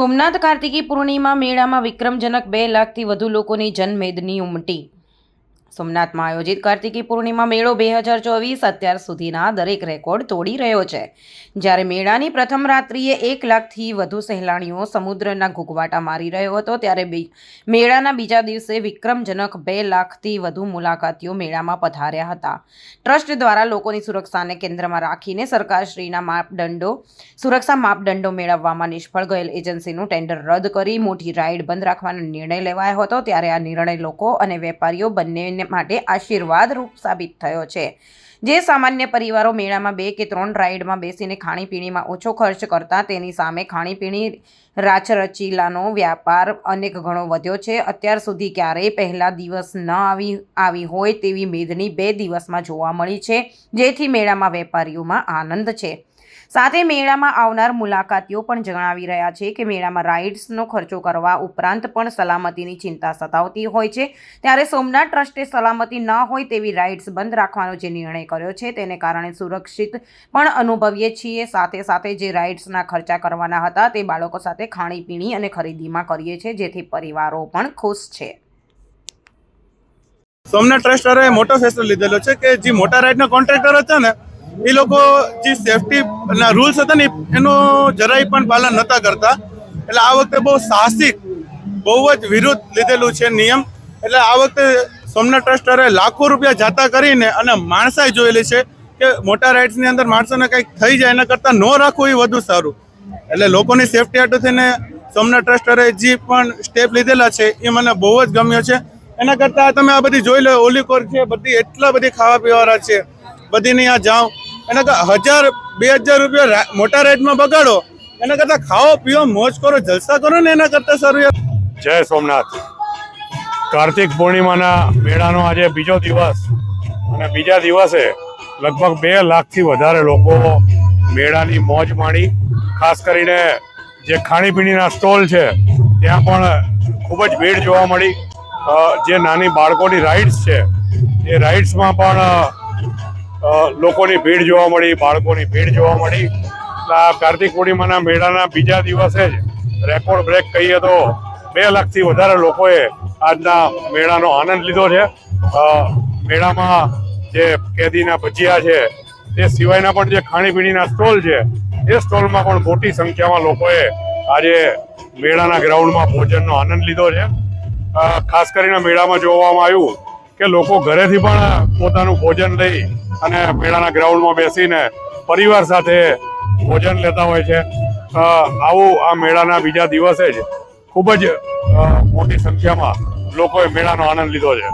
સોમનાથ કાર્તિકી પૂર્ણિમા મેળામાં વિક્રમજનક 2 લાખથી વધુ લોકોની જનમેદની ઉમટી। સોમનાથમાં આયોજિત કાર્તિકી પૂર્ણિમા મેળો 2024 અત્યાર સુધીના દરેક રેકોર્ડ તોડી રહ્યો છે। જ્યારે મેળાની પ્રથમ રાત્રિએ 1 લાખથી વધુ સહેલાણીઓ સમુદ્રના ઘૂઘવાટા મારી રહ્યો હતો, ત્યારે મેળાના બીજા દિવસે વિક્રમજનક 2 લાખથી વધુ મુલાકાતીઓ મેળામાં પધાર્યા હતા। ટ્રસ્ટ દ્વારા લોકોની સુરક્ષાને કેન્દ્રમાં રાખીને સરકારશ્રીના સુરક્ષા માપદંડો મેળવવામાં નિષ્ફળ ગયેલ એજન્સીનું ટેન્ડર રદ કરી મોટી રાઇડ બંધ રાખવાનો નિર્ણય લેવાયો હતો। ત્યારે આ નિર્ણય લોકો અને વેપારીઓ બંને માટે આશીર્વાદરૂપ સાબિત થયો છે। જે સામાન્ય પરિવારો મેળામાં 2 કે 3 રાઇડમાં બેસીને ખાણીપીણીમાં ઓછો ખર્ચ કરતા, તેની સામે ખાણીપીણી રાચરચીલાનો વ્યાપાર અનેક ગણો વધ્યો છે। અત્યાર સુધી ક્યારેય પહેલા દિવસ ન આવી હોય તેવી મેદની 2 દિવસમાં જોવા મળી છે, જેથી મેળામાં વેપારીઓમાં આનંદ છે। સાથે મેળામાં આવનાર મુલાકાતીઓ પણ જણાવી રહ્યા છે કે મેળામાં રાઇડ્સનો ખર્ચો કરવા ઉપરાંત પણ સલામતીની ચિંતા સતાવતી હોય છે। ત્યારે સોમનાથ ટ્રસ્ટે સલામતી ન હોય તેવી રાઇડ્સ બંધ રાખવાનો જે નિર્ણય કર્યો છે, તેને કારણે સુરક્ષિત પણ અનુભવીએ છીએ। સાથે સાથે જે રાઇડ્સના ખર્ચા કરવાના હતા તે બાળકો સાથે ખાણીપીણી અને ખરીદીમાં કરીએ છીએ, જેથી પરિવારો પણ ખુશ છે। સોમનાથ ટ્રસ્ટરે મોટો ફેસલો લીધેલો છે કે જે મોટા રાઇડના કોન્ટ્રાક્ટર હતા ને, એ લોકો જે સેફટીના રૂલ્સ હતા ને એનું જરાય પણ પાલન નહોતા કરતા। એટલે આ વખતે બહુ સાહસિક, બહુ જ વિરુદ્ધ લીધેલું છે નિયમ। એટલે આ વખતે સોમનાથ ટ્રસ્ટરે લાખો રૂપિયા જાતા કરીને અને માણસાઈ જોયેલી છે કે મોટા રાઇડ્સની અંદર માણસોને કંઈક થઈ જાય એના કરતાં ન રાખવું એ વધુ સારું। એટલે લોકોની સેફટી હાટુ થઈને સોમનાથ ટ્રસ્ટરે જે પણ સ્ટેપ લીધેલા છે એ મને બહુ જ ગમ્યો છે। એના કરતાં તમે આ બધી જોઈ લો, ઓલીકોર છે, બધી એટલા બધી ખાવા પીવાવાળા છે, બધીને ત્યાં જાઓ, એના 1000-2000 રૂપિયા મોટા રાઇડમાં બગાડો, એના કરતાં ખાઓ પીઓ મોજ કરો, જલસા કરો ને એના કરતાં સારું। જય સોમનાથ। કાર્તિક પૂર્ણિમાના મેળાનો આજે બીજો દિવસ અને બીજા દિવસે લગભગ 2 લાખથી વધારે લોકો મેળાની મોજ માણી। ખાસ કરીને જે ખાણીપીણીના સ્ટોલ છે ત્યાં પણ ખૂબ જ ભીડ જોવા મળી। જે નાની બાળકોની રાઇડ્સ છે એ રાઇડ્સમાં પણ લોકોની ભીડ જોવા મળી, બાળકોની ભીડ જોવા મળી। આ કાર્તિક પૂર્ણિમાના મેળાના બીજા દિવસે જ રેકોર્ડ બ્રેક કહીએ તો 2 લાખથી વધારે લોકોએ આજના મેળાનો આનંદ લીધો છે। મેળામાં જે કેદીના ભજીયા છે તે સિવાયના પણ જે ખાણીપીણીના સ્ટોલ છે એ સ્ટોલમાં પણ મોટી સંખ્યામાં લોકોએ આજે મેળાના ગ્રાઉન્ડમાં ભોજનનો આનંદ લીધો છે। ખાસ કરીને મેળામાં જોવામાં આવ્યું કે લોકો ઘરેથી પણ પોતાનું ભોજન લઈ અને મેળાના ગ્રાઉન્ડમાં બેસીને પરિવાર સાથે ભોજન લેતા હોય છે। આવું આ મેળાના બીજા દિવસે જ ખૂબ જ મોટી સંખ્યામાં લોકોએ મેળાનો આનંદ લીધો છે।